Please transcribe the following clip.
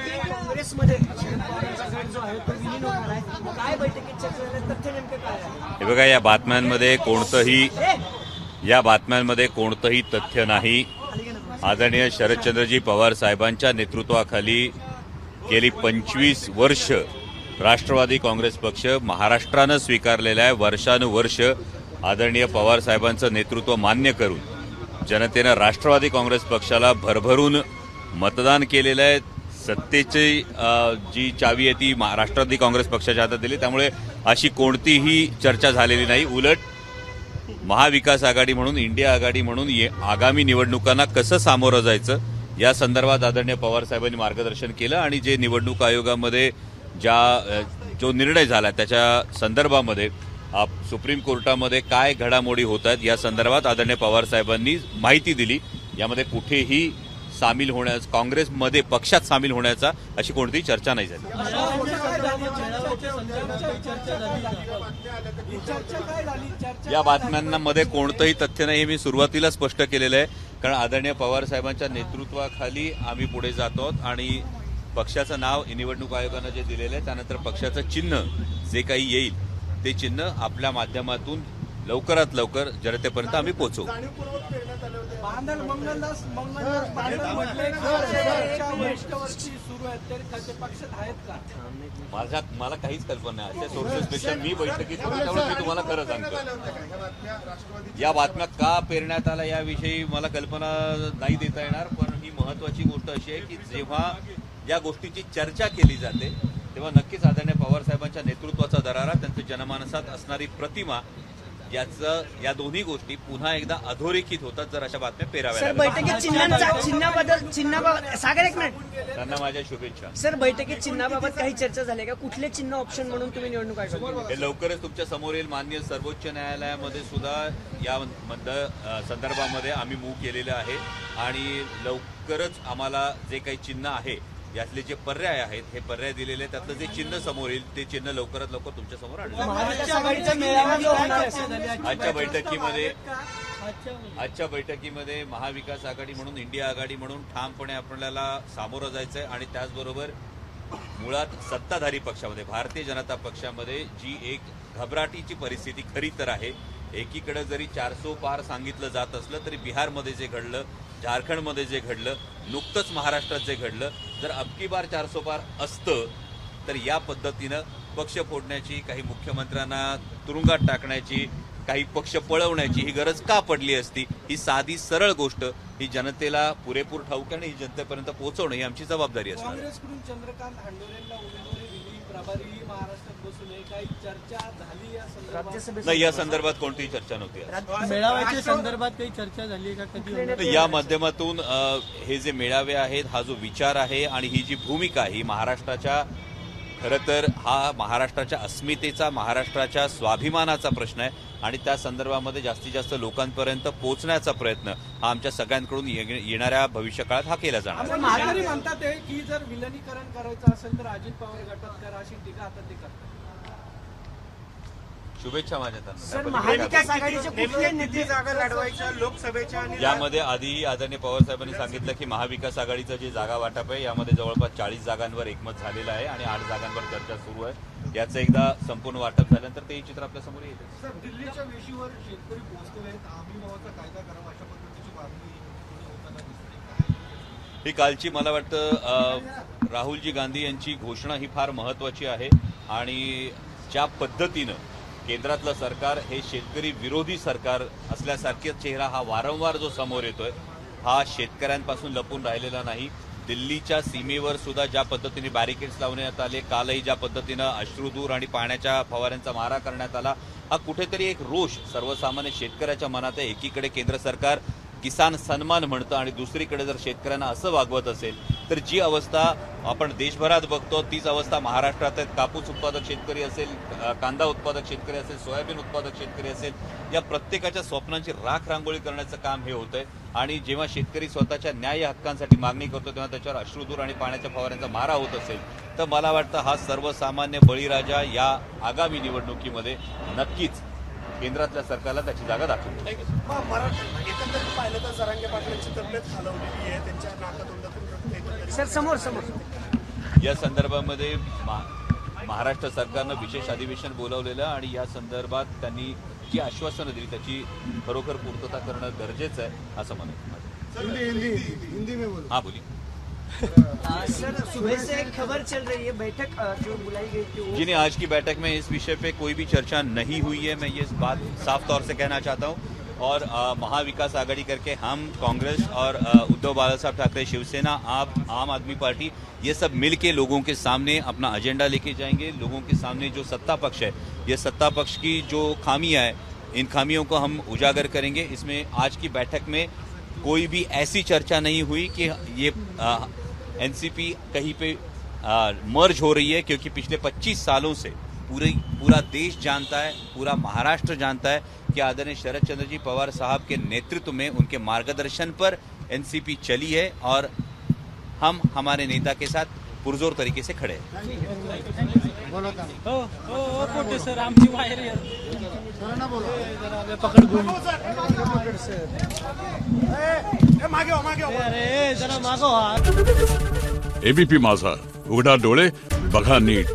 काँग्रेसमध्ये जो आहे तो विलीन होणार आहे, काय बैठकीत चर्चा झाली, तथ्य नेमकं काय आहे? हे बघा, या बातम्यांमध्ये कोणतंही तथ्य नाही. आदरणीय शरदचंद्रजी पवार साहेबांच्या नेतृत्वाखाली गेली 25 वर्ष राष्ट्रवादी काँग्रेस पक्ष महाराष्ट्रानं स्वीकारलेला आहे. वर्षानुवर्ष आदरणीय पवार साहेबांचं नेतृत्व मान्य करून जनतेनं राष्ट्रवादी काँग्रेस पक्षाला भरभरून मतदान केलेलं आहे. सत्तेची जी चावी आहे ती राष्ट्रवादी काँग्रेस पक्षाच्या हातात दिली. त्यामुळे अशी कोणतीही चर्चा झालेली नाही. उलट महाविकास आघाडी म्हणून, इंडिया आघाडी म्हणून आगामी निवडणुकांना कसं सामोरं जायचं या संदर्भात आदरणीय पवार साहेबांनी मार्गदर्शन केलं आणि जे निवडणूक आयोगामध्ये जो निर्णय झाला त्याच्या संदर्भामध्ये सुप्रीम कोर्टामध्ये काय घडामोडी होत आहेत या संदर्भात आदरणीय पवार साहेबांनी माहिती दिली. यामध्ये कुठेही सामील होण्यास, काँग्रेसमध्ये पक्षात सामील होण्याचा अशी कोणतीही चर्चा नाही झाली. या बातम्यांमध्ये कोणतंही तथ्य नाही हे मी सुरुवातीला स्पष्ट केलेलं आहे. कारण आदरणीय पवार साहेबांच्या नेतृत्वाखाली आम्ही पुढे जातो आणि पक्षाचं नाव निवडणूक आयोगानं जे दिलेलं आहे त्यानंतर पक्षाचं चिन्ह जे काही येईल ते चिन्ह आपल्या माध्यमातून लवकरात लवकर जनतेपर्यंत आम्ही पोहोचवू. मला काहीच कल्पना नाही. अशा सोर्सेसपेक्षा मी बैठकीत त्यामुळे मी तुम्हाला खरं सांगतो. या बातम्या का पेरण्यात आल्या याविषयी मला कल्पना नाही देता येणार. पण ही महत्वाची गोष्ट अशी आहे की जेव्हा या गोष्टीची चर्चा केली जाते तेव्हा नक्कीच आदरणीय पवार साहेबांच्या नेतृत्वाचा दरारा, त्यांच्या जनमानसात असणारी प्रतिमा, या दोन्ही गोष्टी पुन्हा एकदा अधोरेखित होतात जर अशा बातम्या पेराव्या. सर, बैठकीत चिन्हाबाबत सागर एक मिनिट, त्यांना माझ्या शुभेच्छा. सर, बैठकीत चिन्हाबाबत काही चर्चा झाली का? कुठले चिन्ह ऑप्शन म्हणून तुम्ही निवडणूक आयोग हे लवकरच तुमच्या समोर येईल. माननीय सर्वोच्च न्यायालयामध्ये सुद्धा या संदर्भामध्ये आम्ही मूव्ह केलेलं आहे आणि लवकरच आम्हाला जे काही चिन्ह आहे यातले जे पर्याय आहेत हे पर्याय दिलेले, त्यातलं जे चिन्ह समोर येईल ते चिन्ह लवकरात लवकर तुमच्या समोर आणलं. आजच्या बैठकीमध्ये महाविकास आघाडी म्हणून, इंडिया आघाडी म्हणून ठामपणे आपल्याला सामोरं जायचंय आणि त्याचबरोबर मुळात सत्ताधारी पक्षामध्ये, भारतीय जनता पक्षामध्ये जी एक घबराटीची परिस्थिती खरी तर आहे. एकीकडे जरी 400 पार सांगितलं जात असलं तरी बिहारमध्ये जे घडलं, झारखंडमध्ये जे घडलं, नुकतंच महाराष्ट्रात जे घडलं, जर अबकी बार 400 पार असतं तर या पद्धतीनं पक्ष फोडण्याची, काही मुख्यमंत्र्यांना तुरुंगात टाकण्याची, काही पक्ष पळवण्याची ही गरज का पडली असती? ही साधी सरळ गोष्ट ही जनतेला पुरेपूर ठाऊक आणि ही जनतेपर्यंत पोहोचवणं ही आमची जबाबदारी असणार. काँग्रेसकडून चंद्रकांत हांडोरेंना उमेदवारी दिली, प्रभारी महाराष्ट्रात बसू नये, काही चर्चा झाली या संदर्भात? नाही, या संदर्भात कोणतीही चर्चा नव्हती. मेळाव्याच्या संदर्भात काही चर्चा झाली का कधी? या माध्यमातून हे जे मेळावे आहेत, हा जो विचार आहे आणि ही जी भूमिका ही महाराष्ट्राच्या, खरं तर हा महाराष्ट्राच्या अस्मितेचा, महाराष्ट्राच्या स्वाभिमानाचा प्रश्न आहे आणि त्या संदर्भामध्ये जास्तीत जास्त लोकांपर्यंत पोहोचण्याचा प्रयत्न हा आमच्या सगळ्यांकडून येणाऱ्या भविष्यकाळात हा केला जाणार. महाराष्ट्र म्हणतात की जर विलनीकरण करायचं असेल तर अजित पवार गटात करा अशी टीका आता ते करतात. शुभेच्छा माझ्या महाविकास आघाडीचे कुठले नेते जागा लढवायच्या लोकसभेच्या? यामध्ये आधीही आदरणीय पवार साहेबांनी सांगितलं की महाविकास आघाडीचं जे जागा वाटप आहे यामध्ये जवळपास 40 जागांवर एकमत झालेलं आहे आणि 8 जागांवर चर्चा सुरू आहे. याचं एकदा संपूर्ण वाटप झाल्यानंतर तेही चित्र आपल्या समोर येते. सर, दिल्लीच्या वेशीवर शेतकरी पोहोचलेले आहेत, हमी भावाचा कायदा करावा अशा पद्धतीची मागणी होताना दिसते. ही कालची मला वाटतं राहुलजी गांधी यांची घोषणा ही फार महत्वाची आहे आणि ज्या पद्धतीनं केंद्रातलं सरकार हे शेतकरी विरोधी सरकार असल्यासारखे चेहरा हा वारंवार जो समोर येतोय हा शेतकऱ्यांपासून लपून राहिलेला नाही. दिल्लीच्या सीमेवर सुद्धा ज्या पद्धतीने बॅरिकेड्स लावण्यात आले, कालही ज्या पद्धतीनं अश्रुधूर आणि पाण्याच्या फवाऱ्यांचा मारा करण्यात आला, हा कुठेतरी एक रोष सर्वसामान्य शेतकऱ्याच्या मनात आहे. एकीकडे केंद्र सरकार किसान सन्मान म्हणतं आणि दुसरीकडे जर शेतकऱ्यांना असं वागवत असेल तर जी अवस्था आपण देशभरात बघतो तीच अवस्था महाराष्ट्रात आहे. कापूस उत्पादक शेतकरी असेल, कांदा उत्पादक शेतकरी असेल, सोयाबीन उत्पादक शेतकरी असेल, या प्रत्येकाच्या स्वप्नांची राख रांगोळी करण्याचं काम हे होतंय आणि जेव्हा शेतकरी स्वतःच्या न्याय हक्कांसाठी मागणी करतो तेव्हा त्याच्यावर अश्रुधूर आणि पाण्याच्या फवाऱ्यांचा मारा होत असेल तर मला वाटतं हा सर्वसामान्य बळीराजा या आगामी निवडणुकीमध्ये नक्कीच केंद्रातल्या सरकारला त्याची जागा दाखवली. एकंदरीत पाहिलं तर जरांगे पाटलांची तब्येत खालवलेली आहे, त्यांच्या नाकातोंडातून रक्त येतं. सर समोर समोर. या संदर्भामध्ये महाराष्ट्र सरकारनं विशेष अधिवेशन बोलावलेलं आणि या संदर्भात त्यांनी जी आश्वासनं दिली त्याची खरोखर पूर्तता करणं गरजेचं आहे असं म्हणत. हिंदी में बोलो. हाँ बोलिए. सर सुबह से एक खबर चल रही है, बैठक जो बुलाई गई थी वो जी नहीं, आज की बैठक में इस विषय पे कोई भी चर्चा नहीं हुई है. मैं ये बात साफ तौर से कहना चाहता हूँ. और महाविकास आघाड़ी करके हम कांग्रेस और उद्धव बाला साहब ठाकरे, शिवसेना, आप, आम आदमी पार्टी, ये सब मिल के लोगों के सामने अपना एजेंडा लेके जाएंगे. लोगों के सामने जो सत्ता पक्ष है, ये सत्ता पक्ष की जो खामियां है, इन खामियों को हम उजागर करेंगे. इसमें आज की बैठक में कोई भी ऐसी चर्चा नहीं हुई कि ये एनसीपी कहीं पे मर्ज हो रही है, क्योंकि पिछले 25 सालों से पूरा देश जानता है, पूरा महाराष्ट्र जानता है कि आदरणीय शरद चंद्र जी पवार साहब के नेतृत्व में, उनके मार्गदर्शन पर एनसीपी चली है और हम हमारे नेता के साथ पुरजोर तरीके से खड़े हैं. पोटे सर आमची वायर पकड घेऊन मागे जरा मागो. एबीपी माझा, उघडा डोळे बघा नीट.